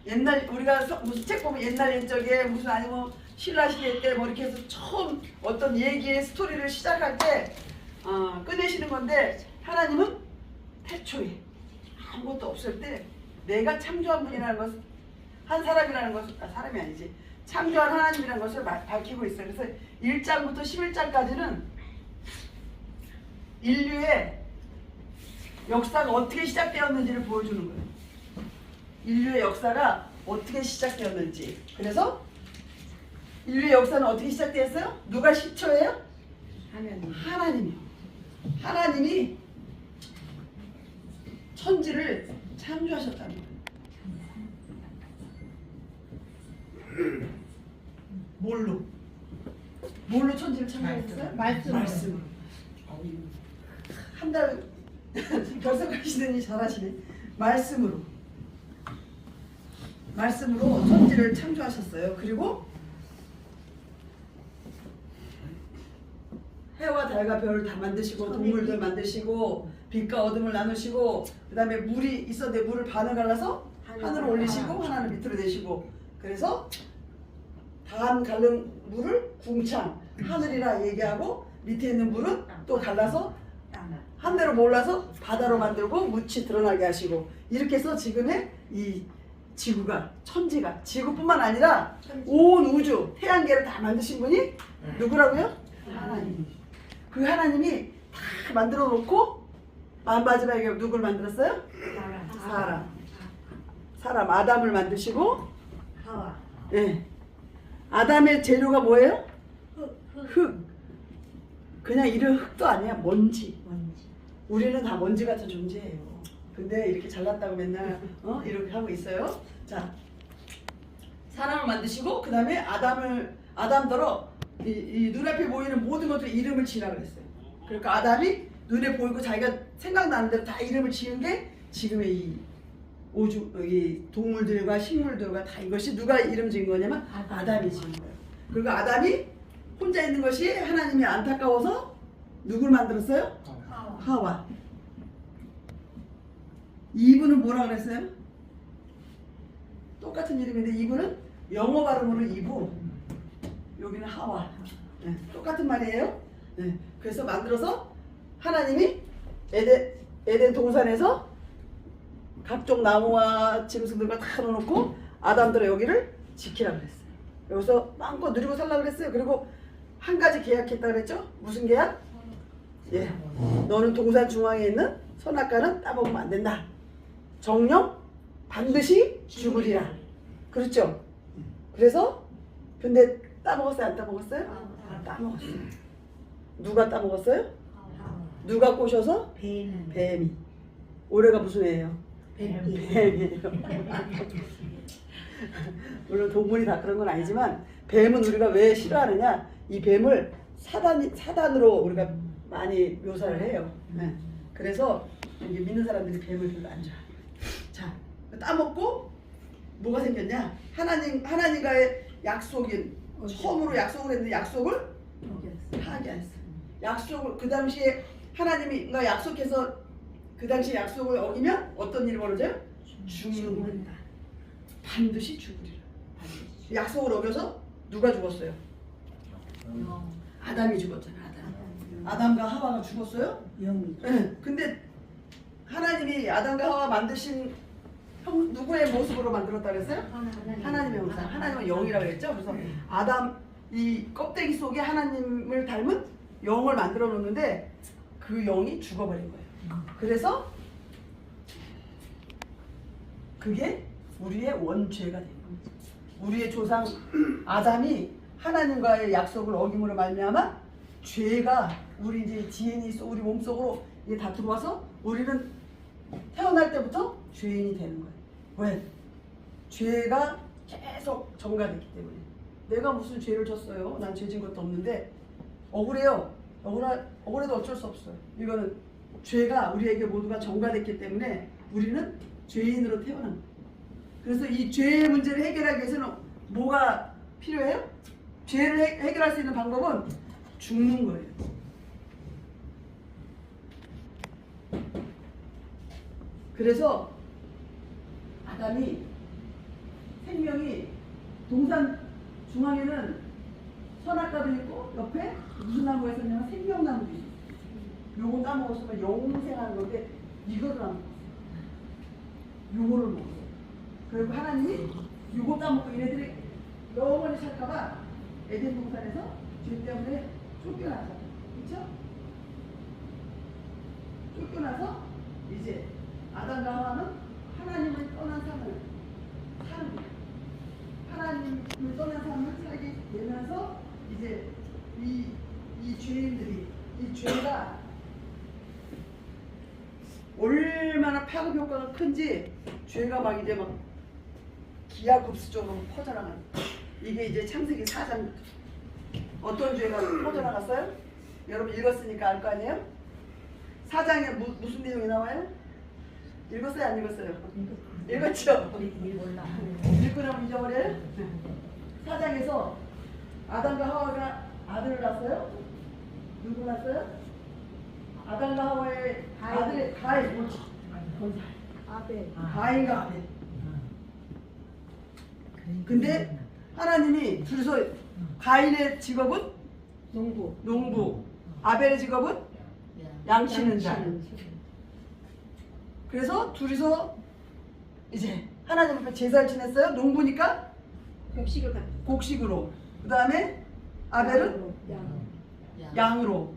옛날 우리가 무슨 책 보면 옛날 옛적에 무슨 아니면 신라 시대 때 뭐 이렇게 해서 처음 어떤 얘기의 스토리를 시작할 때 꺼내시는 건데 하나님은 태초에 아무것도 없을 때 내가 창조한 분이라는 것, 한 사람이라는 것을 사람이 아니지 창조한 하나님이라는 것을 밝히고 있어요. 그래서 1장부터 11장까지는 인류의 역사가 어떻게 시작되었는지를 보여주는 거예요. 인류의 역사가 어떻게 시작되었는지. 그래서 인류의 역사는 어떻게 시작되었어요? 누가 시초예요? 하나님이요. 하나님이 천지를 창조하셨다는 거예요. 뭘로 천지를 창조했어요? 말씀으로. 한 달 결석하시더니 잘하시네. 말씀으로 천지를 창조하셨어요. 그리고 해와 달과 별을 다 만드시고 동물들 만드시고 빛과 어둠을 나누시고 그 다음에 물이 있었는데 물을 반을 갈라서 하늘을 올리시고 하나는 밑으로 내시고 그래서 반 갈른 물을 궁창 하늘이라 얘기하고 밑에 있는 물은 또 갈라서 한 대로 몰라서 바다로 만들고 묻이 드러나게 하시고 이렇게 해서 지금의 이 지구가 천지가 지구뿐만 아니라 온 우주 태양계를 다 만드신 분이 누구라고요? 하나님. 그 하나님이 다 만들어 놓고 마지막에 누굴 만들었어요? 사람 아담을 만드시고 하와. 네. 아담의 재료가 뭐예요? 흙. 그냥 이런 흙도 아니야. 먼지. 우리는 다 먼지 같은 존재예요. 근데 이렇게 잘났다고 맨날 이렇게 하고 있어요. 자, 사람을 만드시고 그 다음에 아담더러 이 눈앞에 보이는 모든 것들 이름을 지으라 그랬어요. 그러니까 아담이 눈에 보이고 자기가 생각나는 대로 다 이름을 지은 게 지금의 이 우주, 이 동물들과 식물들과 다 이것이 누가 이름 지은 거냐면 아담이 지은 거예요. 그리고 아담이 혼자 있는 것이 하나님이 안타까워서 누굴 만들었어요? 하와. 이분은 뭐라 그랬어요? 똑같은 이름인데 이분은 영어 발음으로 이부, 여기는 하와. 네, 똑같은 말이에요. 네, 그래서 만들어서 하나님이 에덴 동산에서 각종 나무와 짐승들과 다 넣어놓고 아담들의 여기를 지키라 그랬어요. 여기서 마음껏 누리고 살라 그랬어요. 그리고 한 가지 계약했다 그랬죠? 무슨 계약? 예, 너는 동산 중앙에 있는 선악과는 따먹으면 안 된다. 정령 반드시 죽으리라. 그렇죠? 그래서 근데 따먹었어요? 안 따먹었어요? 따먹었어요. 누가 따먹었어요? 누가 꼬셔서? 뱀이. 올해가 무슨 해예요? 뱀이에요. 물론 동물이 다 그런 건 아니지만 뱀은 우리가 왜 싫어하느냐? 이 뱀을 사단으로 우리가 많이 묘사를 해요. 네. 그래서 이게 믿는 사람들이 뱀을 별로 안 좋아해요. 자, 따먹고 뭐가 생겼냐? 하나님과의 약속인 처음으로 약속을 했는데 약속을 파괴했어요. 약속을 그 당시에 하나님이가 약속해서 그 당시에 약속을 어기면 어떤 일이 벌어져요? 죽는다. 반드시 죽으리라. 약속을 어겨서 누가 죽었어요? 아담이 죽었잖아. 아담과 하와가 죽었어요? 네. 근데 하나님이 아담과 하와 만드신 누구의 모습으로 만들었다 그랬어요? 하나님의 모습. 하나님은 영이라고 그랬죠. 그래서 아담 이 껍데기 속에 하나님을 닮은 영을 만들어 놓는데 그 영이 죽어버린 거예요. 그래서 그게 우리의 원죄가 된 거예요. 우리의 조상 아담이 하나님과의 약속을 어김으로 말미암아 죄가 우리 이제 DNA 속 우리 몸속으로 이게 다 들어와서 우리는 태어날 때부터 죄인이 되는 거예요. 왜? 죄가 계속 전가됐기 때문에. 내가 무슨 죄를 졌어요? 난 죄진 것도 없는데 억울해요. 억울해도 어쩔 수 없어요. 이거는 죄가 우리에게 모두가 전가됐기 때문에 우리는 죄인으로 태어난 거예요. 그래서 이 죄의 문제를 해결하기 위해서는 뭐가 필요해요? 죄를 해결할 수 있는 방법은 죽는 거예요. 그래서 아담이 동산 중앙에는 선악과도 있고 옆에 무슨 나무가 있었냐면 생명나무도 있어요. 요거 따먹었으면 영생하는 건데 이거를 안 먹었어요. 요거를 먹었어요. 그리고 하나님이 요거 따먹고 얘네들이 영원히 살까봐 에덴 동산에서 죄 때문에 쫓겨나서, 그렇죠? 쫓겨나서 이제 아담과 하와는 하나님을 떠난 삶을 사는 거예요. 하나님을 떠난 삶을 살게 되면서 이제 이 죄인들이, 이 죄가 얼마나 파급 효과가 큰지 죄가 막 이제 막 기하급수적으로 퍼져나가는, 이게 이제 창세기 4장부터 어떤 죄가 퍼져나갔어요? 여러분 읽었으니까 알 거 아니에요? 4장에 무슨 내용이 나와요? 읽었어요? 안 읽었어요? 읽었죠? 읽고 나면 잊어버려요? 4장에서 아담과 하와가 아들을 낳았어요? 누구 낳았어요? 아담과 하와의 아들의 가인. 가인과 아벨. 근데 하나님이 둘이서 가인의 직업은 농부, 아벨의 직업은 양치는 자. 그래서 둘이서 이제 하나님 앞에 제사를 지냈어요. 농부니까 곡식으로. 그 다음에 아벨은 양으로.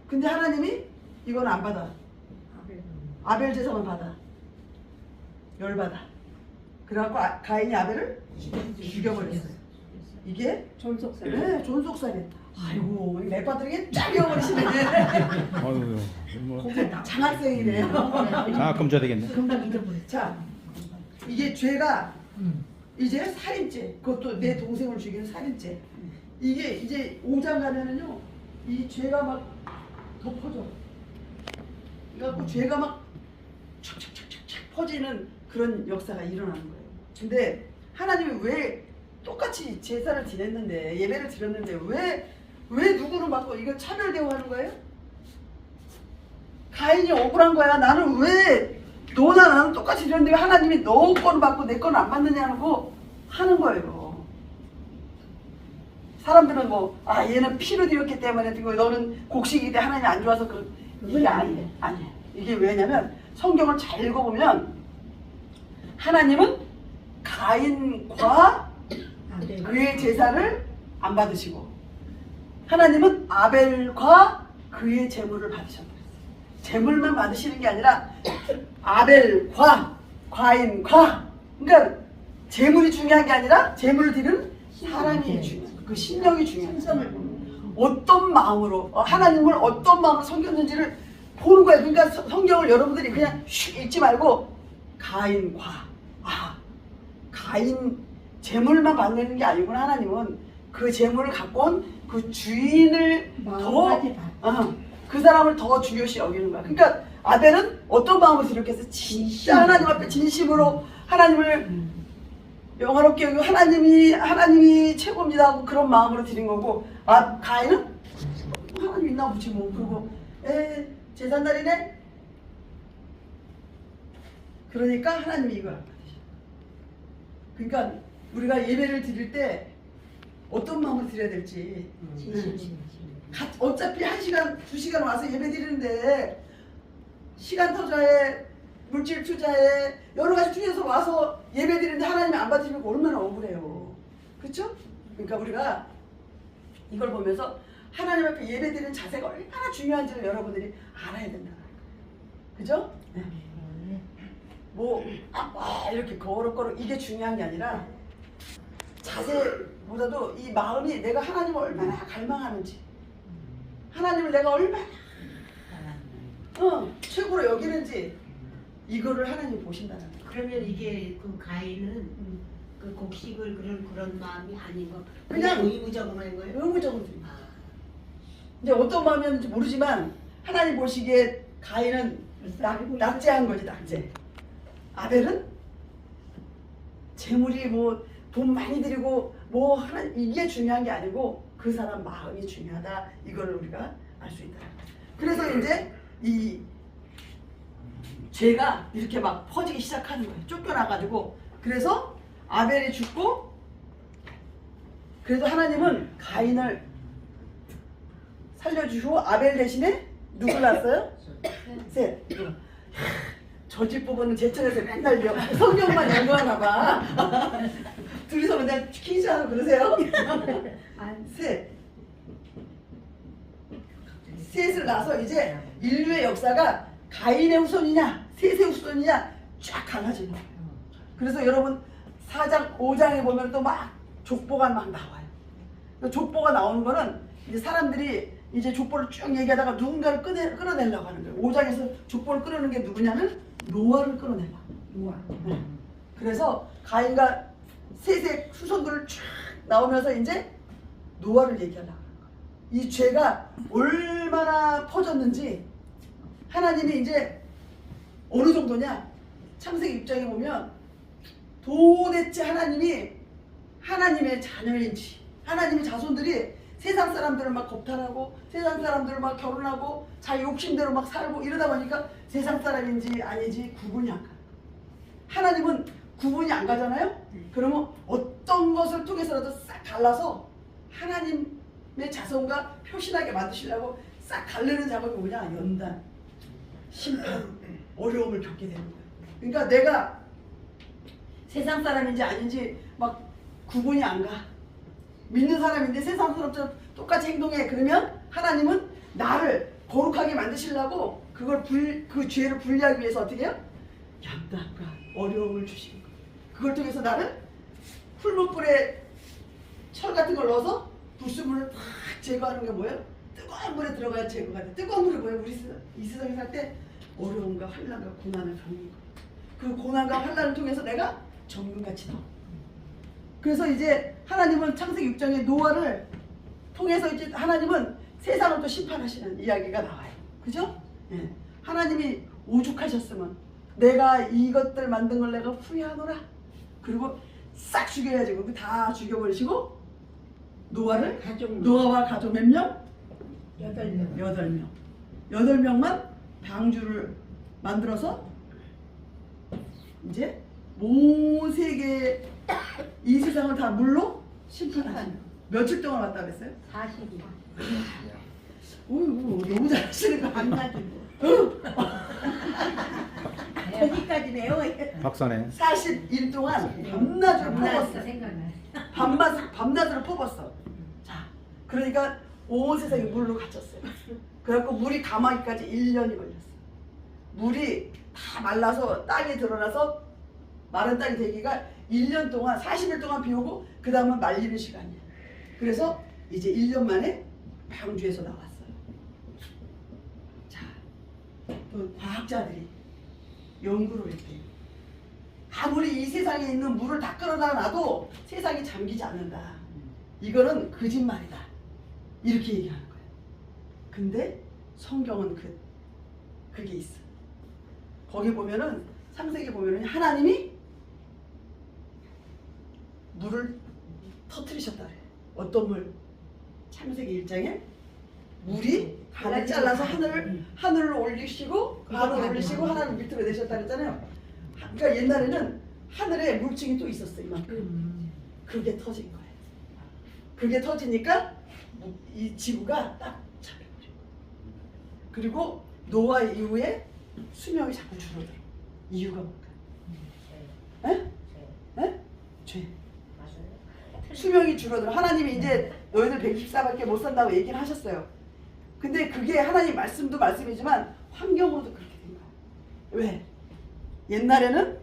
근데 하나님이 이건 안 받아. 아벨 제사만 받아. 열받아. 그래갖고 가인이 아벨을 죽여버렸어요. 이게 존속살. 네, 존속살이. 아이고, 이 렉바들이 쫙 이어버리시네. 아유, 뭐 장학생이래요. 장학금 줘야 되겠네. 금방 잊어버려. 자, 이게 죄가 이제 살인죄. 그것도 내 동생을 죽이는 살인죄. 이게 이제 5장 가면은요, 이 죄가 막 덮어져. 그래갖고 죄가 막 촥촥촥촥 퍼지는 그런 역사가 일어나는 거예요. 근데 하나님이 왜 똑같이 제사를 지냈는데, 예배를 드렸는데 왜 누구는 받고 이거 차별 대우하는 거예요? 가인이 억울한 거야. 나는 왜 너나 나는 똑같이 드렸는데 왜 하나님이 너 거는 받고 내 거는 안 받느냐는 거 하는 거예요. 사람들은 뭐 얘는 피로 되었기 때문에 너는 곡식이기 때문에 하나님이 안 좋아서 이게 아니에요. 이게 왜냐면 성경을 잘 읽어보면 하나님은 가인과 그의 제사를 안 받으시고 하나님은 아벨과 그의 제물을 받으셨어요. 제물만 받으시는 게 아니라 아벨과 가인과, 그러니까 제물이 중요한 게 아니라 제물을 드리는 사람이 중요해요. 그 신령이 중요해요. 어떤 마음으로 하나님을 어떤 마음으로 섬겼는지를 보는 거예요. 그러니까 성경을 여러분들이 그냥 슉 읽지 말고 가인과 가인 제물만 받는 게 아니구나. 하나님은 그 제물을 갖고 온 그 주인을 그 사람을 더 중요시 여기는 거야. 그러니까 아벨은 어떤 마음으로 드렸겠어? 진짜 하나님 앞에 진심으로 하나님을 영화롭게 여기고 하나님이 최고입니다 하고 그런 마음으로 드린 거고, 가인은 하나님 있나 보지 뭐. 그리고 제삿날이네. 그러니까 하나님이 이걸 안 받으셔. 그러니까 우리가 예배를 드릴 때 어떤 마음으로 드려야 될지. 어차피 1시간, 2시간 와서 예배 드리는데 시간 투자에 물질 투자에 여러 가지 투자해서 와서 예배 드리는데 하나님이 안 받으시면 얼마나 억울해요. 그렇죠? 그러니까 우리가 이걸 보면서 하나님 앞에 예배 드리는 자세가 얼마나 중요한지를 여러분들이 알아야 된다. 그죠? 네. 뭐 이렇게 거룩거룩 이게 중요한 게 아니라 자세보다도 이 마음이 내가 하나님을 얼마나 갈망하는지, 하나님을 내가 얼마나 최고로 여기는지 이거를 하나님 보신다는 거예요. 그러면 이게 그 가인은 그 곡식을 그런 마음이 아니고 그냥 의무적으로 한 거예요? 의무적으로. 이제 어떤 마음이었는지 모르지만 하나님 보시기에 가인은 낙제한 거지, 낙제. 아벨은 재물이 뭐 돈 많이 들이고 뭐 하나 이게 중요한 게 아니고 그 사람 마음이 중요하다. 이거를 우리가 알 수 있다. 그래서 이제 이 죄가 이렇게 막 퍼지기 시작하는 거예요. 쫓겨나가지고. 그래서 아벨이 죽고 그래도 하나님은 가인을 살려주시고 아벨 대신에 누굴 낳았어요? 셋. 저 집 부부는 제천에서 맨날 성경만 연구하나 봐. 둘이서 맨날 퀴즈하고 그러세요? 셋. 셋을 낳아서 이제 인류의 역사가 가인의 후손이냐 셋의 후손이냐 쫙 갈라지는 거예요. 그래서 여러분 4장 5장에 보면 또 막 족보가 막 나와요. 그 족보가 나오는 거는 이제 사람들이 이제 족보를 쭉 얘기하다가 누군가를 끌어내려고 하는 거예요. 5장에서 족보를 끌어내는 게 누구냐면 노아를 끌어내려고. 우와. 네. 그래서 가인과 셋의 후손들을 쫙 나오면서 이제 노아를 얘기하려고 하는 거예요. 이 죄가 얼마나 퍼졌는지 하나님이 이제 어느 정도냐 창세기 입장에 보면 도대체 하나님이 하나님의 자녀인지 하나님의 자손들이 세상 사람들을 막 겁탈하고 세상 사람들을 막 결혼하고 자기 욕심대로 막 살고 이러다 보니까 세상 사람인지 아니지 구분이 안 가요. 하나님은 구분이 안 가잖아요. 그러면 어떤 것을 통해서라도 싹 갈라서 하나님의 자손과 표신하게 만드시려고 싹 갈르는 작업이 뭐냐 연단, 심판, 어려움을 겪게 되는 거예요. 그러니까 내가 세상 사람인지 아닌지 막 구분이 안 가. 믿는 사람인데 세상 사람처럼 똑같이 행동해. 그러면 하나님은 나를 거룩하게 만드시려고 그 죄를 분리하기 위해서 어떻게 해요? 연단과 어려움을 주시는 거예요. 그걸 통해서 나를 풀무불에 철 같은 걸 넣어서 불순물을 탁 제거하는 게 뭐예요? 뜨거운 물에 들어가야 제거가 돼. 뜨거운 물이 뭐예요? 우리 이 세상에 살 때 어려움과 환난과 고난을 겪는 거예요. 그 고난과 환난을 통해서 내가 정금같이 나와. 그래서 이제 하나님은 창세기 6장에 노아를 통해서 이제 하나님은 세상을 또 심판하시는 이야기가 나와요. 그죠? 예. 하나님이 오죽하셨으면 내가 이것들 만든 걸 내가 후회하노라. 그리고 싹 죽여야지. 그리고 다 죽여버리시고 노아와 가족 몇 명? 8명. 8명만 방주를 만들어서 이제 온 세계 이 세상을 다 물로 심판하시는. 며칠 동안 왔다 그랬어요? 40일. 오, 너무 잘하시는 거 아니야? 거기까지 외워요. 박사네. 40일 동안 밤낮으로 퍼봤어. 밤낮으로 퍼봤어. 자, 그러니까 온 세상이 물로 갇혔어요. 그래갖고 물이 감하기까지 1년이 걸렸어. 물이 다 말라서 땅에 드러나서 마른 땅이 되기가 1년 동안 40일 동안 비 오고 그 다음은 말리는 시간이야. 그래서 이제 1년 만에 방주에서 나왔어요. 자, 또 과학자들이 연구를 했대요. 아무리 이 세상에 있는 물을 다 끌어다 놔도 세상이 잠기지 않는다. 이거는 거짓말이다. 이렇게 얘기하는 거예요. 근데 성경은 그게 있어. 거기 보면은 창세기 보면은 하나님이 물을 터뜨리셨다 그래. 어떤 물? 창세기 1장에 물이 하늘 잘라서 하늘로 올리시고 하늘 올리시고 하나님 밑으로 내셨다 그랬잖아요. 그러니까 옛날에는 하늘에 물층이 또 있었어 이만큼. 그게 터진 거예요. 그게 터지니까 이 지구가 딱 잡혀버려. 그리고 노아 이후에 수명이 자꾸 줄어들어. 이유가 뭘까요? 에? 에? 죄. 수명이 줄어들어. 하나님이 이제 너희들 124밖에 못 산다고 얘기를 하셨어요. 근데 그게 하나님 말씀도 말씀이지만 환경으로도 그렇게 된 거야. 왜? 옛날에는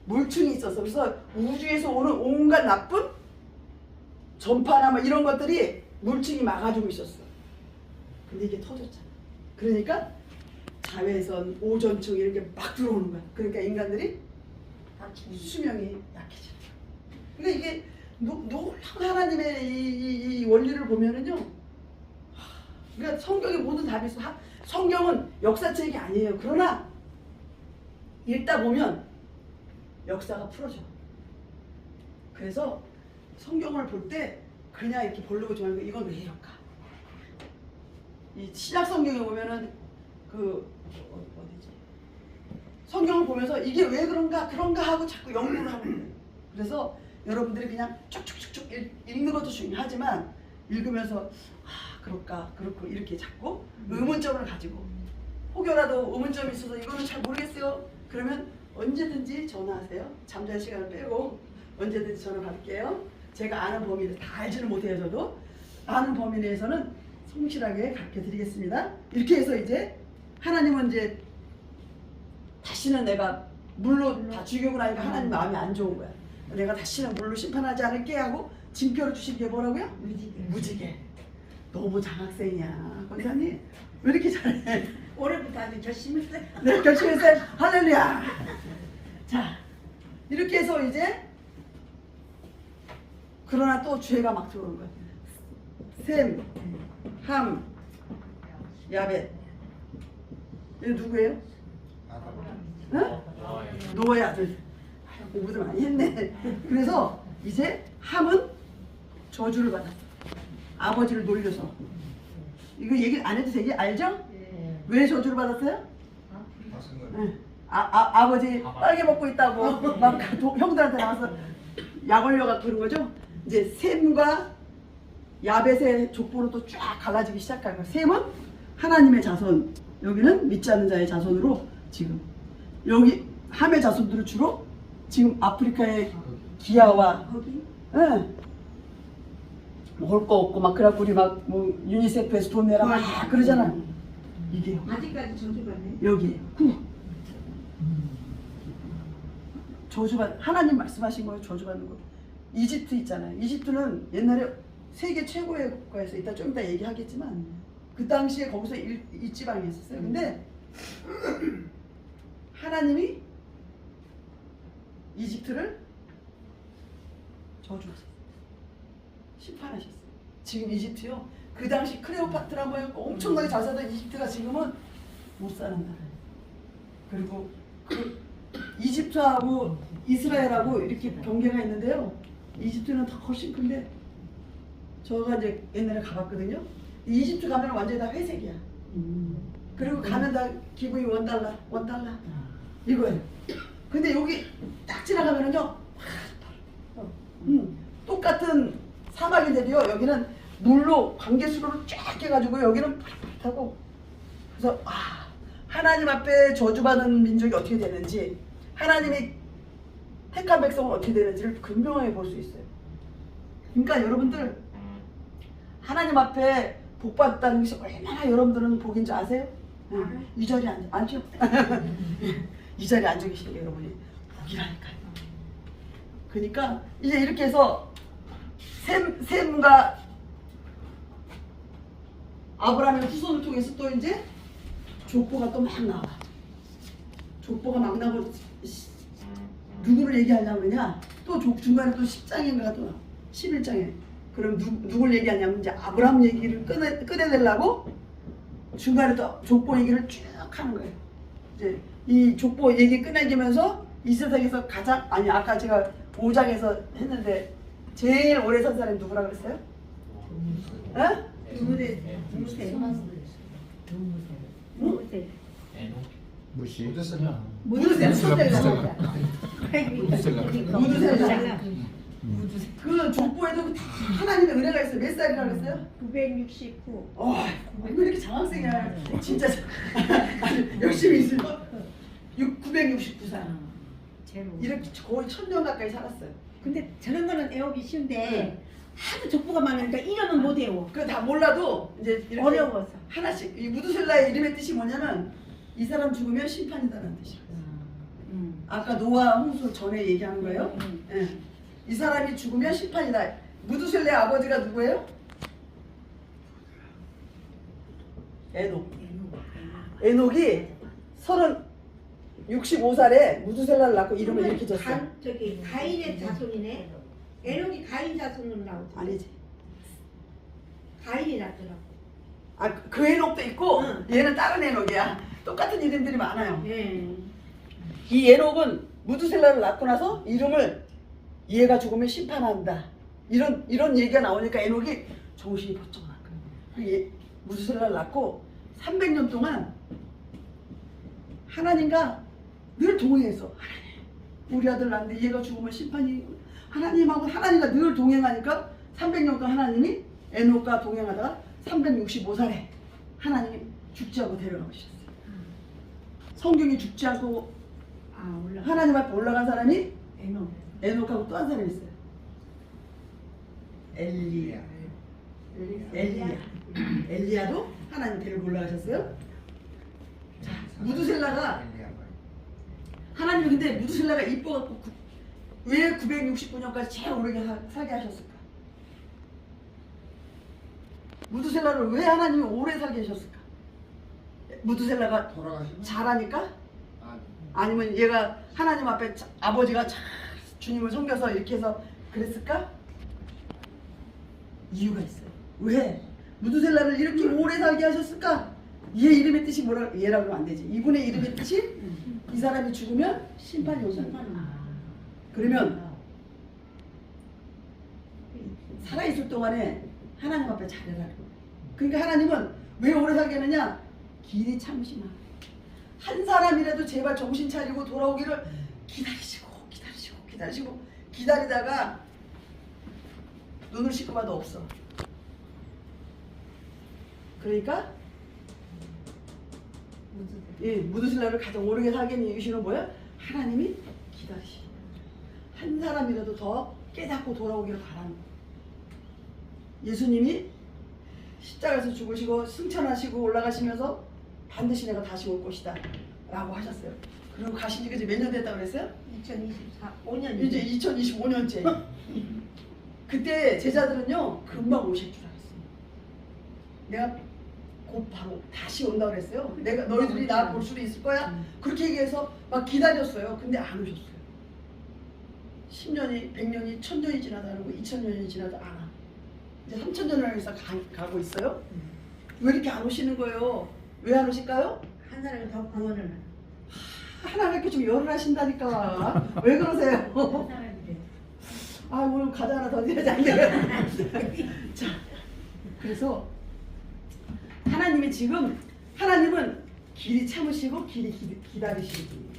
물층이 있었어. 그래서 우주에서 오는 온갖 나쁜 전파나 뭐 이런 것들이 물층이 막아주고 있었어. 근데 이게 터졌잖아. 그러니까 자외선, 오존층 이런 게 막 들어오는 거야. 그러니까 인간들이 수명이 약해져. 그러니까 이게 놀라운 하나님의 이 원리를 보면은요. 그러니까 성경에 모든 답이 있어. 성경은 역사책이 아니에요. 그러나 읽다 보면 역사가 풀어져. 그래서 성경을 볼 때 그냥 이렇게 보려고 좋아하는 거 이건 왜 이럴까? 이 신약 성경에 보면은 어디지? 성경을 보면서 이게 왜 그런가 하고 자꾸 연구를 하는 거예요. 그래서 여러분들이 그냥 쭉쭉쭉쭉 읽는 것도 중요하지만 읽으면서 그럴까 그렇고 이렇게 자꾸 의문점을 가지고 혹여라도 의문점이 있어서 이거는 잘 모르겠어요. 그러면 언제든지 전화하세요. 잠잘 시간을 빼고 언제든지 전화 받을게요. 제가 아는 범위 내에서 다 알지는 못해요. 저도 아는 범위 내에서는 성실하게 가르쳐 드리겠습니다. 이렇게 해서 이제 하나님은 이제 다시는 내가 물로 다 죽이고 나니까 하나님 마음이 안 좋은 거야. 내가 다시는 물로 심판하지 않을게 하고 징표를 주신 게 뭐라고요? 무지개. 너무 장학생이야. 권사님 왜 이렇게 잘해? 올해부터 아주 결심했어요. 네, 결심했어요. 할렐루야. 자, 이렇게 해서 이제 그러나 또 죄가 막 들어오는 거야. 셈, 함, 야벳. 이거 누구예요? 응? 노아의 아들. 공부도 많이 했네. 그래서 이제 함은 저주를 받았어. 아버지를 놀려서. 이거 얘기 안 해도 되게 알죠? 왜 저주를 받았어요? 네. 아버지 빨개 먹고 있다고 막 형들한테 나와서 약 올려가 그런 거죠. 이제 셈과 야벳의 족보로 또 쫙 갈라지기 시작한 거예요. 셈은 하나님의 자손, 여기는 믿지 않는 자의 자손으로 지금 여기 함의 자손들은 주로 지금 아프리카의 기아와 먹을 거 없고 막 그래갖고 우리 막 뭐 유니세프에서 돈 내라 막 그러잖아. 이게 아직까지 저주받네. 여기에요. 저주받 하나님 말씀하신 거예요. 저주받는 거. 이집트 있잖아요. 이집트는 옛날에 세계 최고의 국가에서 좀 이따 얘기하겠지만 그 당시에 거기서 이 지방에 있었어요. 근데 하나님이 이집트를 저주하셨어요. 심판하셨어요. 지금 이집트요. 그 당시 클레오파트라 뭐였고 엄청나게 잘 살던 이집트가 지금은 못 사는 나라예요. 그리고 그 이집트하고 이스라엘하고 이렇게 경계가 있는데요. 이집트는 더 훨씬 큰데 저가 이제 옛날에 가봤거든요. 이집트 가면 완전히 다 회색이야. 그리고 가면 다 기분이 $1 이거예요. 근데 여기 딱 지나가면은요 똑같은 사막인데도요 여기는 물로 광개수로를 쫙 해가지고 여기는 푸릇푸릇하고 그래서 하나님 앞에 저주받은 민족이 어떻게 되는지 하나님이 택한 백성은 어떻게 되는지를 분명하게 볼 수 있어요. 그러니까 여러분들 하나님 앞에 복 받다는 것이 얼마나 여러분들은 복인 줄 아세요? 이 자리에 앉죠? 이 자리에 앉아 계시는 게 여러분이 복이라니까요. 그러니까 이제 이렇게 해서 셈과 아브라함의 후손을 통해서 또 이제 족보가 또 막 나와. 족보가 막 나고 누구를 얘기하려고 그러냐? 또 중간에 또 10장인가 또 11장에 그럼 누굴 얘기하냐면 이제 아브라함 얘기를 꺼내내려고 중간에 또 족보 얘기를 쭉 하는 거예요. 이제 이 족보 얘기 꺼내기면서 이 세상에서 가장 아까 제가 5장에서 했는데 제일 오래 산 사람이 누구라 그랬어요? 누구세? 무시. 무드셀라. 그 족보에도 다 하나님의 은혜가 있어요. 몇 살이라고 그랬어요? 969. 왜 이렇게 장학생이야? 진짜 열심히 있어요. 969살. 이렇게 거의 1000년 가까이 살았어요. 근데 저런 거는 애우기 쉬운데 하도 족보가 많으니까 이름은 못 외워. 그거 다 몰라도 이제 이렇게 어려워서. 하나씩 이 무드셀라의 이름의 뜻이 뭐냐면 이 사람 죽으면 심판이다라는 뜻이에요. 아까 노아 홍수 전에 얘기하는 거예요. 예. 이 사람이 죽으면 심판이다. 무드셀라의 아버지가 누구예요? 에녹. 에녹이 65살에 무드셀라를 낳고 이름을 이렇게 줬어요. 저기 가인의 자손이네. 에녹이 가인 자손으로 나오죠. 아니지. 가인이 낳더라고. 그 에녹도 있고 얘는 다른 에녹이야. 똑같은 이름들이 많아요. 네. 이 에녹은 무드셀라를 낳고 나서 이름을 얘가 죽으면 심판한다. 이런 얘기가 나오니까 에녹이 정신이 번쩍 난 거예요. 무드셀라를 낳고 300년 동안 하나님과 늘 동의해서 하나님 우리 아들 낳는데 얘가 죽으면 심판이 하나님하고 하나님과 늘 동행하니까 300년 동안 하나님이 에녹과 동행하다가 365살에 하나님이 죽지 않고 데려가 보셨어요. 성경이 죽지 않고 하나님 앞에 올라간 사람이 에녹하고 또 한 사람이 있어요. 엘리야도 하나님 데리고 올라가셨어요. 자, 무두셀라가 하나님이 근데 무두셀라가 이뻐갖고 왜 969년까지 제일 오래 살게 하셨을까? 무두셀라를 왜 하나님이 오래 살게 하셨을까? 무두셀라가 잘하니까? 아니면 얘가 하나님 앞에 아버지가 주님을 섬겨서 이렇게 해서 그랬을까? 이유가 있어요. 왜? 무두셀라를 이렇게 오래 살게 하셨을까? 얘 이름의 뜻이 뭐라, 얘라고 하면 안 되지. 이분의 이름의 뜻이 이 사람이 죽으면 심판이 온다. 그러면 살아있을 동안에 하나님 앞에 잘해라. 그러니까 하나님은 왜 오래 살게 하느냐? 길이 참으시마. 한 사람이라도 제발 정신 차리고 돌아오기를 기다리시고 기다리다가 눈을 씻고 봐도 없어. 그러니까 무두셀라를 가장 오래 살게 하는 이유는 뭐야? 하나님이 기다리시. 한 사람이라도 더 깨닫고 돌아오기를 바라는 거야. 예수님이 십자가에서 죽으시고 승천하시고 올라가시면서 반드시 내가 다시 올 것이다 라고 하셨어요. 그리고 가신 지가 이제 몇 년 됐다고 그랬어요? 5년 이제 2025년째. 그때 제자들은요 금방 오실 줄 알았어요. 내가 곧 바로 다시 온다고 그랬어요. 내가 너희들이 나 볼 수도 있을 거야. 그렇게 얘기해서 막 기다렸어요. 근데 안 오셨어요. 10년이 100년이 1000년이 지나도 안 오고 2000년이 지나도 안 와. 이제 3000년을 해서 가고 있어요. 왜 이렇게 안 오시는 거예요? 왜 안 오실까요? 한 사람이 더 구원을 하나님께 좀 열을 하신다니까. 왜 그러세요? 한 사람이 아 오늘 과자 하나 더 드려야지 안 돼요? 자, 그래서 하나님이 지금 하나님은 길이 참으시고 길이 기다리시는 분이에요.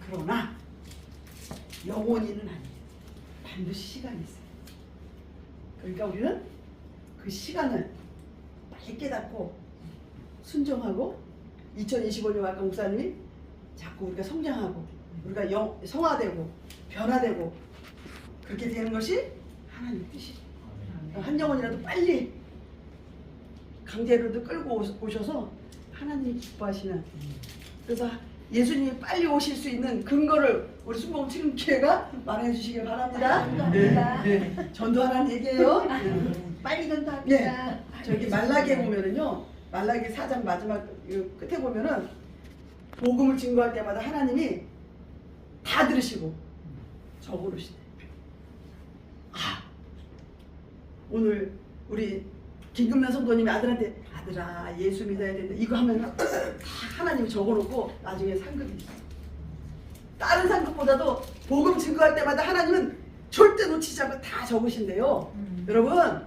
그러나 영원히는 아니에요. 반드시 시간이 있어요. 그러니까 우리는 그 시간을 빨리 깨닫고 순종하고 2025년 아까 목사님이 자꾸 우리가 성장하고 우리가 성화되고 변화되고 그렇게 되는 것이 하나님의 뜻이죠. 한 영혼이라도 빨리 강제로도 끌고 오셔서 하나님이 기뻐하시는, 그래서 예수님이 빨리 오실 수 있는 근거를 우리 순봉 지름교회가 마련해 주시길 바랍니다. 네. 전도하라는 얘기예요. 빨리 네. 전도합니다. 저기 말라기에 보면은요, 말라기 4장 마지막 끝에 보면은 복음을 증거할 때마다 하나님이 다 들으시고 적으시네. 아, 오늘 우리 김금란 성도님이 아들한테 아들아 예수 믿어야 된다 이거 하면 다 하나님이 적어놓고 나중에 상급이 있어. 다른 상급보다도 복음 증거할 때마다 하나님은 절대 놓치지 않고 다 적으신대요. 여러분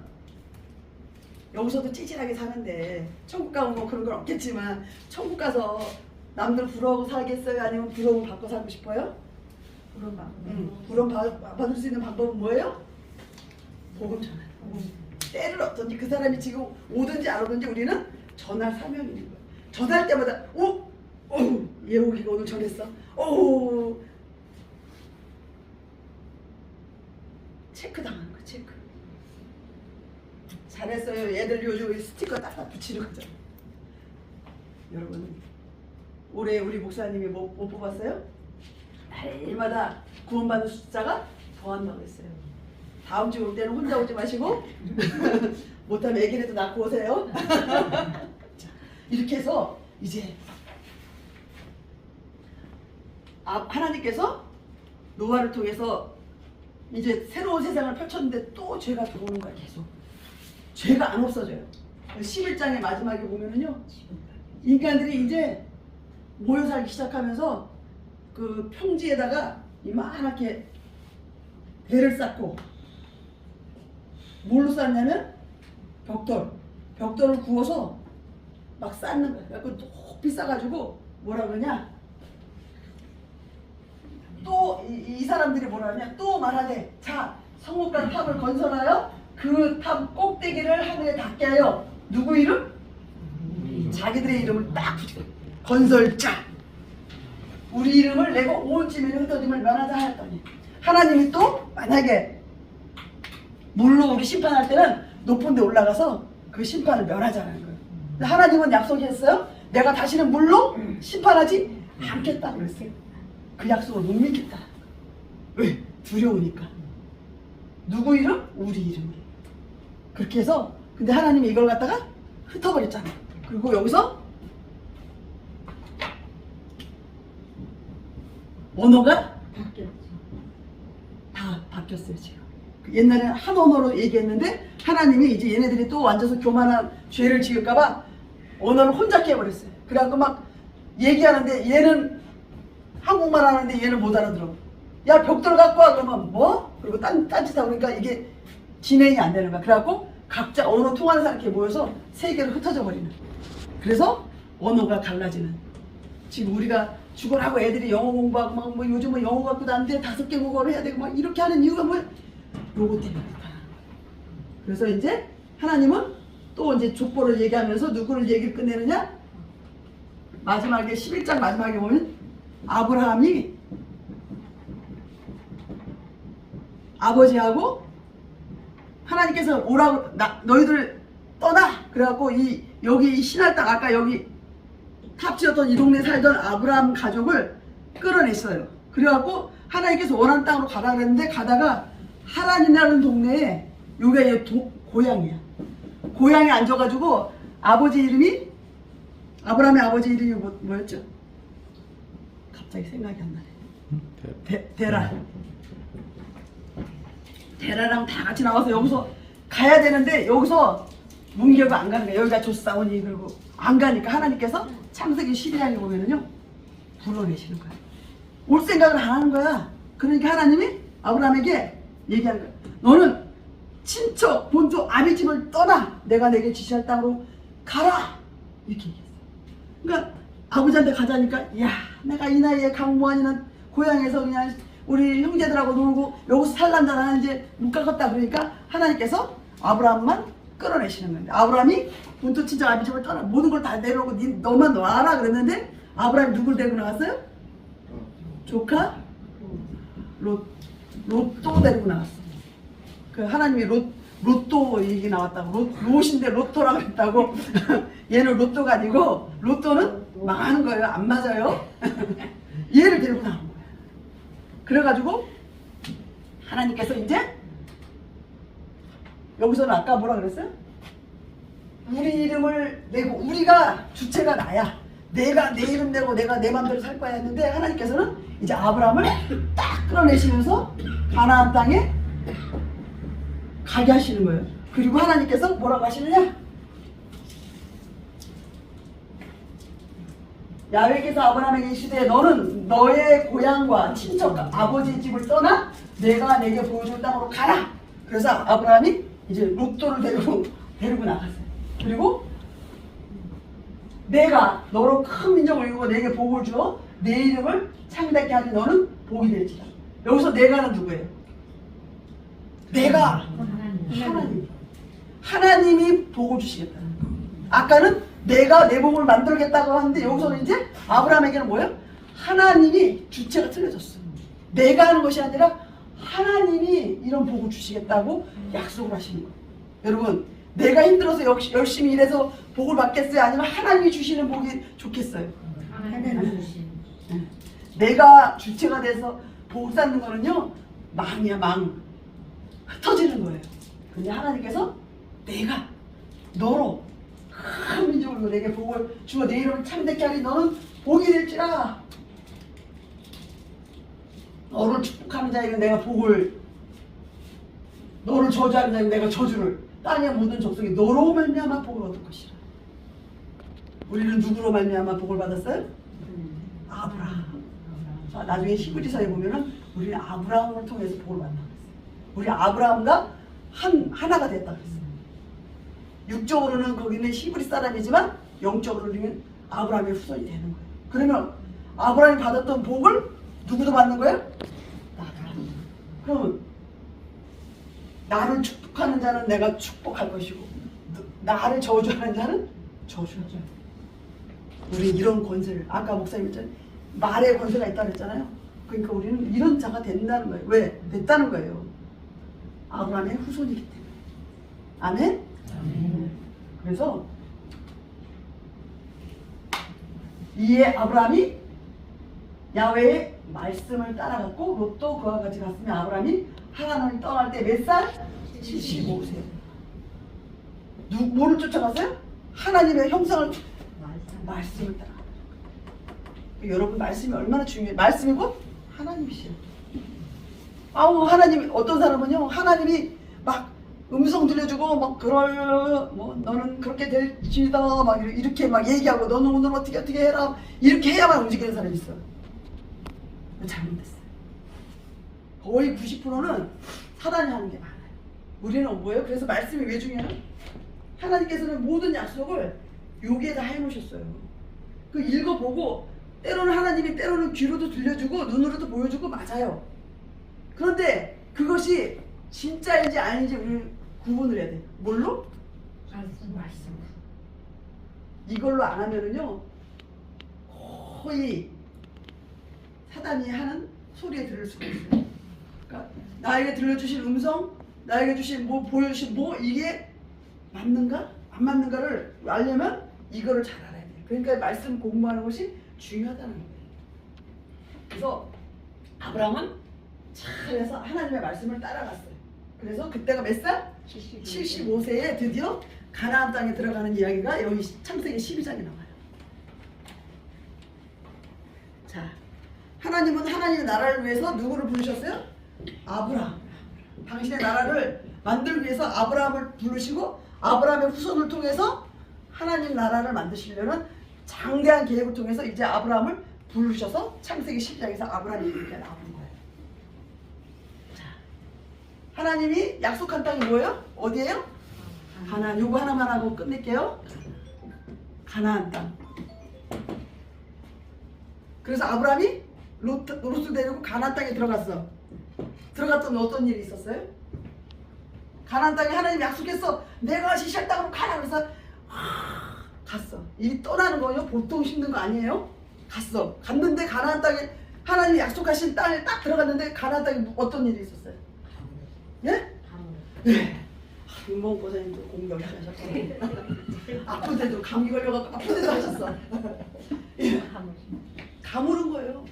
여기서도 찌질하게 사는데 천국 가면 뭐 그런 건 없겠지만 천국 가서 남들 부러워하고 살겠어요? 아니면 부러움을 받고 살고 싶어요? 부러움 받을 수 있는 방법은 뭐예요? 복음 전하는 거. 때를 어떤지 그 사람이 지금 오든지 안 오든지 우리는 전할 사명이 있는 거예요. 전할 때마다 예옥이가 오늘 전했어. 체크 당하는 거야. 체크. 잘했어요. 얘들 요즘 스티커 딱딱 붙이는 거잖아. 여러분 올해 우리 목사님이 못 뽑았어요? 날마다 구원받는 숫자가 더한다고 했어요. 다음 주 올 때는 혼자 오지 마시고 못하면 애기라도 낳고 오세요. 자, 이렇게 해서 이제 하나님께서 노아를 통해서 이제 새로운 세상을 펼쳤는데 또 죄가 들어오는 거야. 계속 죄가 안 없어져요. 11장의 마지막에 보면은요, 인간들이 이제 모여 살기 시작하면서 그 평지에다가 이만하게 배를 쌓고, 뭘로 쌓냐면 벽돌을 구워서 막 쌓는 거야. 그래서 높이 쌓아가지고 뭐라 그러냐, 또 이 사람들이 뭐라 그러냐, 또 말하되 자 성읍과 탑을 건설하여 그 탑 꼭대기를 하늘에 닿게 하여 누구 이름? 자기들의 이름을 딱 붙여. 건설자. 우리 이름을 내고 온 지면에 흩어짐을 면하자 하였더니 하나님이 또 만약에 물로 우리 심판할 때는 높은 데 올라가서 그 심판을 면하자는 거예요. 근데 하나님은 약속했어요. 내가 다시는 물로 심판하지 않겠다 그랬어요. 그 약속을 못 믿겠다. 왜? 두려우니까. 누구 이름? 우리 이름. 그렇게 해서 근데 하나님이 이걸 갖다가 흩어버렸잖아. 그리고 여기서 언어가 다 바뀌었어요 지금. 옛날에는 한 언어로 얘기했는데 하나님이 이제 얘네들이 또 앉아서 교만한 죄를 지을까봐 언어를 혼잡게 해버렸어요. 그래갖고 막 얘기하는데 얘는 한국말 하는데 얘는 못 알아들어. 야 벽돌 갖고 와 그러면 뭐? 그리고 딴짓하고 그러니까 이게 진행이 안 되는 거야. 그래갖고 각자 언어 통하는 사람끼리 모여서 세계로 흩어져 버리는. 그래서 언어가 달라지는. 지금 우리가 죽어라고 애들이 영어 공부하고 막 뭐 요즘은 영어 갖고도 안 돼. 5개 국어를 해야 되고 막 이렇게 하는 이유가 뭐야? 요거 때문에 그렇다. 그래서 이제 하나님은 또 이제 족보를 얘기하면서 누구를 얘기를 끝내느냐? 마지막에 11장 마지막에 보면 아브라함이 아버지하고 하나님께서 오라고 너희들 떠나 그래갖고 여기 이 신할 땅 아까 여기 탑 지었던 이 동네 살던 아브라함 가족을 끌어냈어요. 그래갖고 하나님께서 원하는 땅으로 가라 그랬는데 가다가 하란이라는 동네에 요게 고향이야. 고향에 앉아가지고 아버지 이름이 아브라함의 아버지 이름이 뭐였죠? 갑자기 생각이 안 나네. 데라. 데라랑 다 같이 나와서 여기서 가야 되는데 여기서 문교가 안 가는 거야. 여기가 조사오니 그리고 안 가니까 하나님께서 창세기 12장에 보면은요 불러내시는 거야. 올 생각을 안 하는 거야. 그러니까 하나님이 아브라함에게 얘기하는 거야. 너는 친척 본토 아비 집을 떠나 내가 내게 지시할 땅으로 가라 이렇게 얘기했어. 그러니까 아버지한테 가자니까 야 내가 이 나이에 강무한이는 고향에서 그냥 우리 형제들하고 놀고 여기서 살란다 나는 이제 못 가겠다 그러니까 하나님께서 아브라함만 끌어내시는 건데 아브라함이 본토 친척 아비 집을 떠나 모든 걸 다 내려오고 너만 와라 그랬는데 아브라함이 누굴 데리고 나갔어요? 조카 롯도 데리고 나갔어. 그 하나님이 로또 얘기 나왔다고 롯인데 로또라고 했다고 얘는 로또가 아니고 로또는 망하는 거예요. 안 맞아요. 얘를 데리고 나온 거야. 그래가지고 하나님께서 이제 여기서는 아까 뭐라 그랬어요? 우리 이름을 내고 우리가 주체가 나야. 내가 내 이름 내고 내가 내 맘대로 살 거야 했는데 하나님께서는 이제 아브라함을 딱 끌어내시면서 가나안 땅에 가게 하시는 거예요. 그리고 하나님께서 뭐라고 하시느냐? 야훼께서 아브라함에게 이르시되 너는 너의 고향과 친척 아버지의 집을 떠나 내가 내게 보여줄 땅으로 가라. 그래서 아브라함이 이제 롯도를 데리고 나갔어요. 그리고 내가 너로 큰 민족을 이루고 내게 복을 주어 내 이름을 창대케 하니 너는 복이 될지라. 여기서 내가는 누구예요? 내가 하나님이 복을 주시겠다. 아까는 내가 내 복을 만들겠다고 하는데 여기서는 이제 아브라함에게는 뭐예요? 하나님이 주체가 틀려졌어. 내가 하는 것이 아니라 하나님이 이런 복을 주시겠다고 약속을 하시는 거예요. 여러분 내가 힘들어서 열심히 일해서 복을 받겠어요? 아니면 하나님이 주시는 복이 좋겠어요? 하나님 주신. 내가 주체가 돼서 복을 쌓는 거는요 망이야 망. 흩어지는 거예요. 근데 하나님께서 내가 너로 큰 민족으로 내게 복을 주어 내 이름을 참되게 하니 너는 복이 될지라. 너를 축복하는 자에게 내가 복을 너를 저주하는 자에게 내가 저주를 땅의 모든 족속이 너로 말미암아 복을 얻을 것이라. 우리는 누구로 말미암아 복을 받았어요? 아브라함. 자, 나중에 히브리서에 보면은 우리는 아브라함을 통해서 복을 받는다 그랬어요. 우리 아브라함과 하나가 됐다 그랬어요. 육적으로는 거기는 히브리 사람이지만 영적으로는 아브라함의 후손이 되는 거예요. 그러면 아브라함이 받았던 복을 누구도 받는 거예요? 나도. 그러면 나를 축복하는 자는 내가 축복할 것이고 나를 저주하는 자는 저주하죠. 우리 이런 권세를 아까 목사님 했잖아요. 말의 권세가 있다고 했잖아요. 그러니까 우리는 이런 자가 된다는 거예요. 왜? 됐다는 거예요. 아브라함의 후손이기 때문에. 아멘? 아멘. 그래서 이에 아브라함이 야훼의 말씀을 따라갔고 롯도 그와 같이 갔으며 아브라함이 하란을 떠날 때 몇 살? 75세. 뭐를 쫓아갔어요? 하나님의 형상을 말씀을 따라. 여러분 말씀이 얼마나 중요해요. 말씀이 곧 하나님이시요. 아우 하나님 어떤 사람은요 하나님이 막 음성 들려주고 막 뭐 너는 그렇게 될지다 막 이렇게 막 얘기하고 너는 오늘 어떻게 해라 이렇게 해야만 움직이는 사람이 있어. 잘못됐어요. 거의 90%는 사단이 하는 게 많아요. 우리는 뭐예요? 그래서 말씀이 왜 중요해요? 하나님께서는 모든 약속을 여기에다 해놓으셨어요. 그 읽어보고 때로는 하나님이 때로는 귀로도 들려주고 눈으로도 보여주고 맞아요. 그런데 그것이 진짜인지 아닌지 우리 구분을 해야 돼. 뭘로? 말씀. 이걸로 안 하면은요 거의 사단이 하는 소리에 들을 수가 있어요. 그러니까 나에게 들려주신 음성, 나에게 주신 뭐 보여주신 뭐 이게 맞는가? 안 맞는가를 알려면 이거를 잘 알아야 돼요. 그러니까 말씀 공부하는 것이 중요하다는 거예요. 그래서 아브라함은 잘해서 하나님의 말씀을 따라갔어요. 그래서 그때가 몇 살? 75세에 드디어 가나안 땅에 들어가는 이야기가 여기 창세기 12장에 나와요. 자, 하나님은 하나님의 나라를 위해서 누구를 부르셨어요? 아브라함. 당신의 나라를 만들기 위해서 아브라함을 부르시고 아브라함의 후손을 통해서 하나님 나라를 만드시려는 장대한 계획을 통해서 이제 아브라함을 부르셔서 창세기 12장에서 아브라함이 이렇게 나오는 거예요. 자, 하나님이 약속한 땅이 뭐예요? 어디예요? 가나안. 요거 하나만 하고 끝낼게요. 가나안 땅. 그래서 아브라함이 롯을 데리고 가나안 땅에 들어갔어. 들어갔더니 어떤 일이 있었어요? 가나안 땅에 하나님이 약속했어. 내가 시시할 땅으로 가라. 그래서 갔어. 이 떠나는 거요 보통 힘든 거 아니에요? 갔어. 갔는데 가나안 땅에 하나님이 약속하신 땅에 딱 들어갔는데 가나안 땅에 어떤 일이 있었어요? 예? 네. 윤봉 보사님도 공부 열심히 하셨고 아픈데도 감기 걸려갖고 아픈데도 하셨어. 예. 가무른 거예요.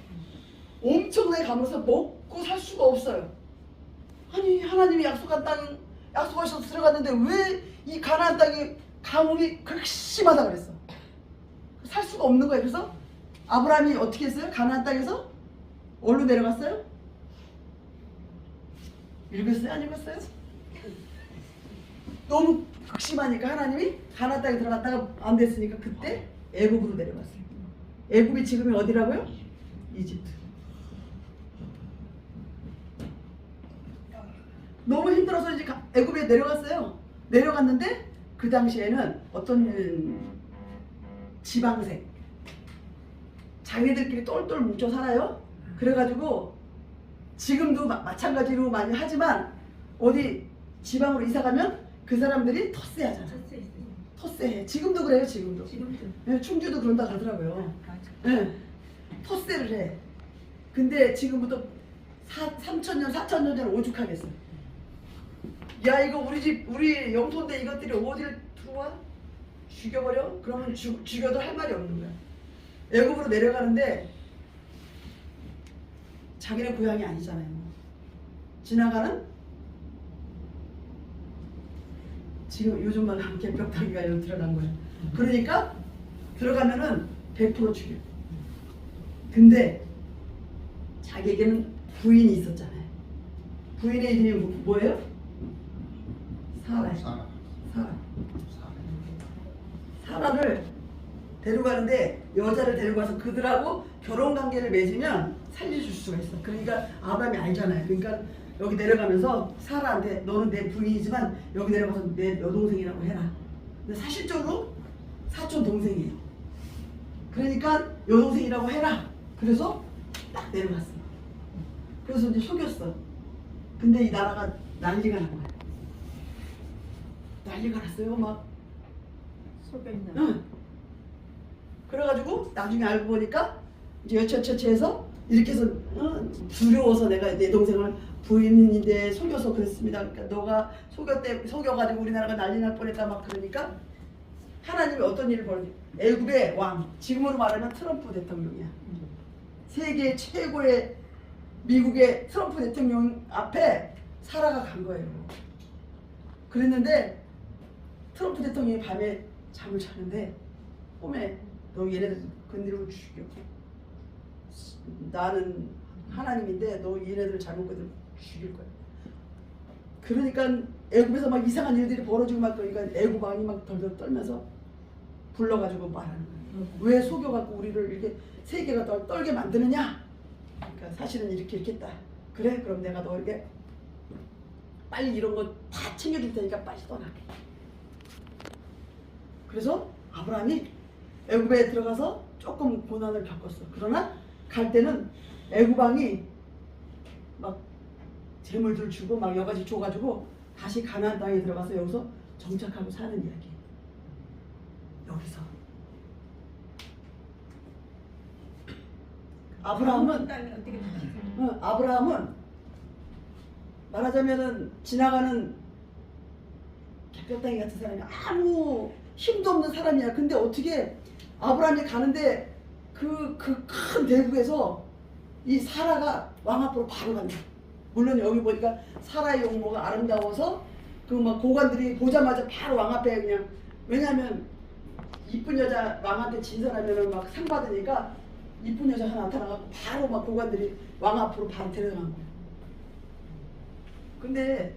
엄청나게 가물어서 먹고 살 수가 없어요. 아니 하나님이 약속한 땅 약속하셔서 들어갔는데 왜 이 가나안 땅이 가뭄이 그렇게 심하다 그랬어. 살 수가 없는 거예요. 그래서 아브라함이 어떻게 했어요? 가나안 땅에서 어디로 내려갔어요? 읽었어요? 안 읽었어요? 너무 극심하니까 하나님이 가나안 땅에 들어갔다가 안 됐으니까 그때 애굽으로 내려갔어요. 애굽이 지금이 어디라고요? 이집트. 너무 힘들어서 이제 애굽에 내려갔어요. 내려갔는데 그 당시에는 어떤 지방색 자기들끼리 똘똘 뭉쳐 살아요. 그래가지고 지금도 마찬가지로 많이 하지만 어디 지방으로 이사 가면 그 사람들이 텃세 하잖아. 텃세. 지금도 그래요. 지금도. 네, 충주도 그런다 그러더라고요. 네, 텃세를 해. 근데 지금부터 3,000년 4,000년 전에 오죽하겠어. 야 이거 우리 집 우리 영토인데 이것들이 어디를 들어와? 죽여버려? 그러면 죽여도 할 말이 없는 거야. 애굽으로 내려가는데 자기네 고향이 아니잖아요. 지나가는 지금 요즘 말 하면 개벽타기가 여기 들어간 거야. 그러니까 들어가면은 100% 죽여. 근데 자기에게는 부인이 있었잖아요. 부인의 이름이 뭐예요? 사라를 데려가는데 여자를 데려가서 그들하고 결혼관계를 맺으면 살려줄 수가 있어. 그러니까 아브라함이 알잖아요. 그러니까 여기 내려가면서 사라한테 너는 내 부인이지만 여기 내려가서 내 여동생이라고 해라. 근데 사실적으로 사촌 동생이에요. 그러니까 여동생이라고 해라. 그래서 딱 내려갔어. 그래서 이제 속였어. 근데 이 나라가 난리가 난 거야. 난리가 났어요. 막 속였나? 응. 그래가지고 나중에 알고 보니까 이제 여차저차해서 이렇게 해서 두려워서 내가 내 동생을 부인인데 속여서 그랬습니다. 그러니까 너가 속여가지고 우리나라가 난리 날 뻔했다 막 그러니까 하나님이 어떤 일을 벌이지? 애굽의 왕, 지금으로 말하면 트럼프 대통령이야. 세계 최고의 미국의 트럼프 대통령 앞에 사라가 간 거예요. 그랬는데 트럼프 대통령이 밤에 잠을 자는데 꿈에 너 얘네들 건드리고 죽여. 나는 하나님인데 너 얘네들 잘못 건드리면 죽일 거야. 그러니까 애굽에서 막 이상한 일들이 벌어지고 막 그러니까 애굽 왕이 막 덜덜 떨면서 불러가지고 말하는 거야. 왜 속여갖고 우리를 이렇게 세계가 떨게 만드느냐? 그러니까 사실은 이렇게 했다. 그래? 그럼 내가 너에게 빨리 이런 거 다 챙겨줄 테니까 빨리 떠나. 그래서 아브라함이 애굽에 들어가서 조금 고난을 겪었어. 그러나 갈 때는 애굽 왕이 막 재물들 주고 막 여러 가지 줘가지고 다시 가나안 땅에 들어가서 여기서 정착하고 사는 이야기. 여기서 아브라함은 땅이 어떻게 아브라함은 말하자면은 지나가는 개뼈다귀 같은 사람이 아무 힘도 없는 사람이야. 근데 어떻게 아브라함이 가는데 그 큰 대국에서 이 사라가 왕 앞으로 바로 간다. 물론 여기 보니까 사라의 용모가 아름다워서 그 막 고관들이 보자마자 바로 왕 앞에 그냥 왜냐면 이쁜 여자 왕한테 진 사람이면 막 상 받으니까 이쁜 여자 하나 나타나갖고 바로 막 고관들이 왕 앞으로 바로 데려간 거예요. 근데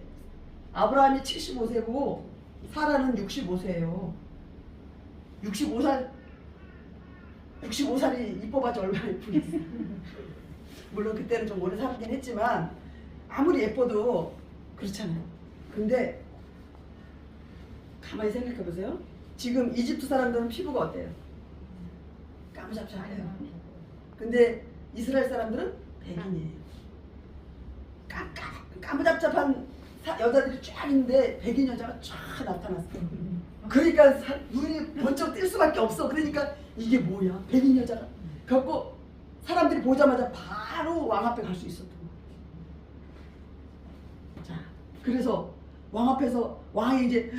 아브라함이 75세고 사라는 65세예요. 65살이 이뻐봤자 얼마나 이쁘겠어요. 물론 그때는 좀 오래 살긴 했지만 아무리 예뻐도 그렇잖아요. 근데 가만히 생각해 보세요. 지금 이집트 사람들은 피부가 어때요? 까무잡잡해요. 근데 이스라엘 사람들은 백인이에요. 까무잡잡한 여자들이 쫙 있는데 백인 여자가 쫙 나타났어요. 그러니까 눈이 번쩍 뜰 수밖에 없어. 그러니까 이게 뭐야? 백인 여자가. 그래갖고 사람들이 보자마자 바로 왕 앞에 갈 수 있었던 거예요. 자, 그래서 왕 앞에서 왕이 이제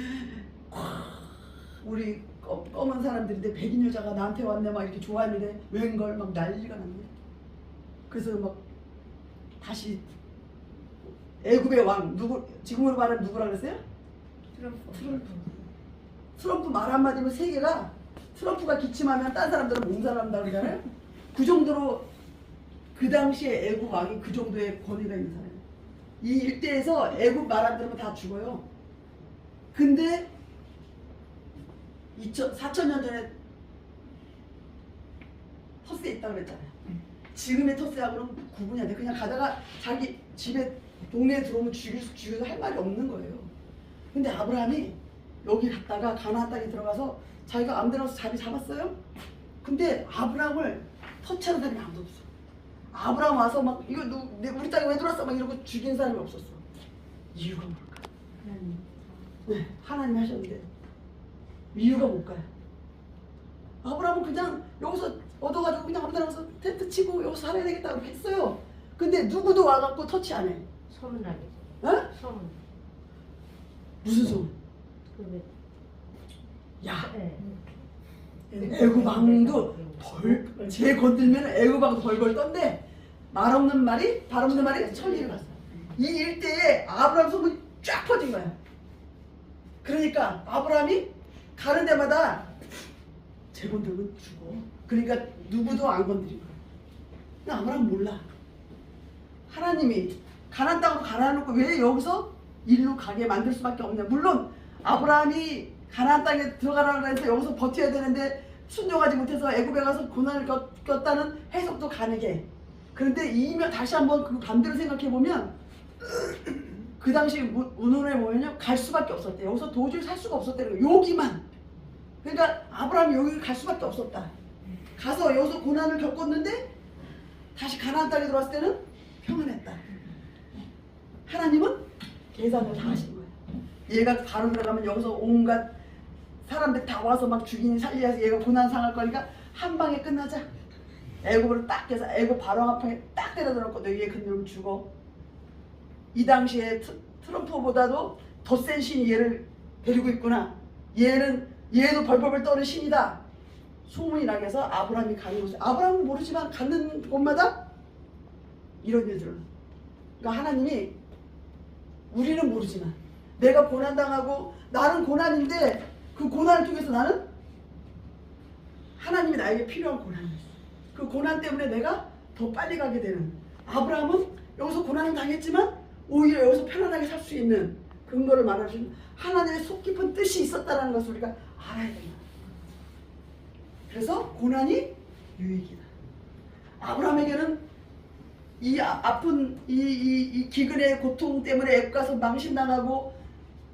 우리 검은 사람들인데 백인 여자가 나한테 왔네 막 이렇게 좋아했는데 웬걸 막 난리가 났네. 그래서 막 다시 애굽의 왕 누구 지금으로 말하면 누구라 그랬어요? 트럼프 말 한마디면 세계가 트럼프가 기침하면 딴 사람들은 몸살한다 그러잖아요. 그 정도로 그 당시에 애굽 왕이 그 정도의 권위가 있는 사람이에요. 이 일대에서 애굽 말 안 들으면 다 죽어요. 근데 4,000년 전에 터스에 있다고 그랬잖아요. 지금의 터스하고는 구분이 안 돼. 그냥 가다가 자기 집에 동네에 들어오면 죽여서 할 말이 없는 거예요. 근데 아브라함이 여기 갔다가 가나안 땅에 들어가서 자기가 암대로서 자리 잡았어요. 근데 아브라함을 터치하는 사람이 아무도 없어. 아브라함 와서 막 이거 우리 땅에 왜 들어왔어? 막 이러고 죽인 사람이 없었어. 이유가 뭘까? 네, 하나님이 하셨는데 이유가 뭘까요? 아브라함은 그냥 여기서 얻어가지고 그냥 아무 데나 가서 텐트 치고 여기서 살아야 되겠다 그렇게 했어요. 근데 누구도 와갖고 터치 안 해. 소문나게. 어? 소문. 무슨 소문? 그 야, 네. 애굽 왕도 제 건들면 애굽 왕도 벌벌 떤데 말 없는 말이 천리를 갔어. 이 일대에 아브라함 소문이 쫙 퍼진 거야. 그러니까 아브라함이 가는 데마다 제 건들면 죽어. 그러니까 누구도 안 건드린 거야. 근데 아브라함 몰라. 하나님이 가나안 땅으로 가라놓고 왜 여기서 일로 가게 만들 수밖에 없냐. 물론 아브라함이 가나안 땅에 들어가라고 해서 여기서 버텨야 되는데 순종하지 못해서 애굽에 가서 고난을 겪었다는 해석도 가능해. 그런데 이면 다시 한번 그 반대로 생각해 보면 그 당시 운운에 보면요 갈 수밖에 없었대. 여기서 도저히 살 수가 없었대. 여기만. 그러니까 아브라함이 여기 갈 수밖에 없었다. 가서 여기서 고난을 겪었는데 다시 가나안 땅에 들어왔을 때는 평안했다. 하나님은 계산을 다 하신 거예요. 얘가 바로 들어가면 여기서 온갖 사람들 다 와서 막 죽이니 살려서 얘가 고난 당할 거니까 한 방에 끝나자. 애굽으로 딱 해서 애굽 바로 앞에 딱 때려다 놓고 너 얘 건드리면 죽어. 이 당시에 트럼프보다도 더 센 신이 얘를 데리고 있구나. 얘도 벌벌벌 떠는 신이다. 소문이 나게 해서 아브라함이 가는 곳에, 아브라함은 모르지만 가는 곳마다 이런 일들을. 그러니까 하나님이, 우리는 모르지만 내가 고난당하고 나는 고난인데 그 고난을 통해서 나는 하나님이 나에게 필요한 고난이 있어. 그 고난 때문에 내가 더 빨리 가게 되는. 아브라함은 여기서 고난을 당했지만 오히려 여기서 편안하게 살 수 있는 근거를 말하시는 하나님의 속 깊은 뜻이 있었다는 것을 우리가 알아야 된다. 그래서 고난이 유익이다. 아브라함에게는 이 아픈 이 기근의 고통 때문에 애가서 망신당하고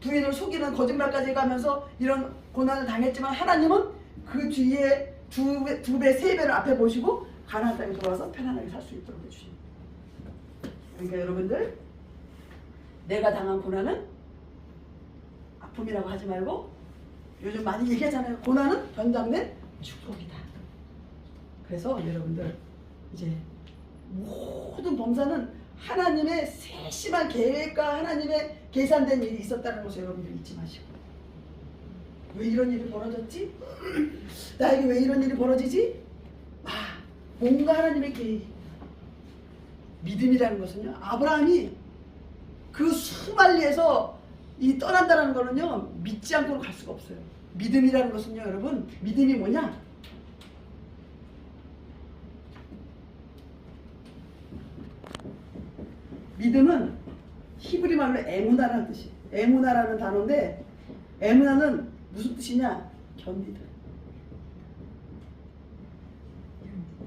부인을 속이는 거짓말까지 가면서 이런 고난을 당했지만 하나님은 그 뒤에 두 배, 세 배를 앞에 보시고 가나안 땅에 돌아와서 편안하게 살 수 있도록 해주십니다. 그러니까 여러분들, 내가 당한 고난은 아픔이라고 하지 말고, 요즘 많이 얘기하잖아요. 고난은 변장된 축복이다. 그래서 여러분들, 이제 모든 범사는 하나님의 세심한 계획과 하나님의 계산된 일이 있었다는 것을 여러분들 잊지 마시고, 왜 이런 일이 벌어졌지? 나에게 왜 이런 일이 벌어지지? 뭔가 하나님의 계획이. 믿음이라는 것은요, 아브라함이 그 수말리에서 이 떠난다는 거는요, 믿지 않고는 갈 수가 없어요. 믿음이라는 것은요, 여러분, 믿음이 뭐냐? 믿음은 히브리 말로 에무나라는 뜻이에요. 에무나라는 단어인데, 에무나는 무슨 뜻이냐? 견디다,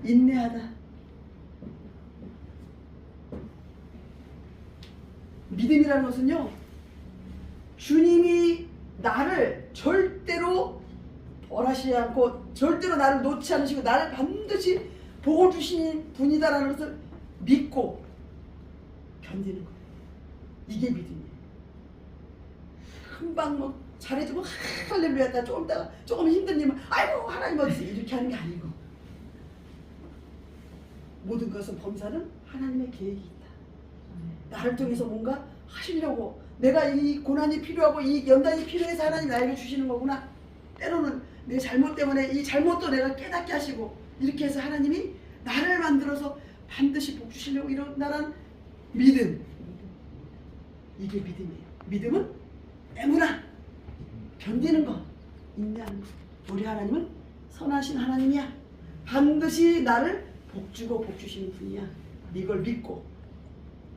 인내하다. 믿음이라는 것은요, 주님이 나를 절대로 벌하시지 않고 절대로 나를 놓지 않으시고 나를 반드시 복을 주시는 분이다라는 것을 믿고 견디는 거예요. 이게 믿음이에요. 금방 뭐 잘해주고 할렐루야 했다 조금 있다가 조금 힘든 일만 아이고 하나님 어디서 이렇게 하는 게 아니고, 모든 것은 범사는 하나님의 계획이 있다. 나를 통해서 뭔가 하시려고, 내가 이 고난이 필요하고 이 연단이 필요해서 하나님 나에게 주시는 거구나. 때로는 내 잘못 때문에 이 잘못도 내가 깨닫게 하시고, 이렇게 해서 하나님이 나를 만들어서 반드시 복 주시려고 이런다는 믿음. 이게 믿음이에요. 믿음은 에무나, 견디는 것, 인내하는 것. 우리 하나님은 선하신 하나님이야. 반드시 나를 복 주고 복 주시는 분이야. 이걸 믿고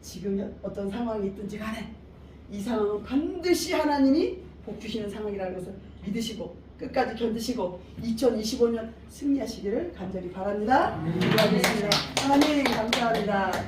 지금 어떤 상황이 있든지 간에 이 상황은 반드시 하나님이 복 주시는 상황이라는 것을 믿으시고 끝까지 견디시고 2025년 승리하시기를 간절히 바랍니다. 기도하겠습니다. 하나님 감사합니다.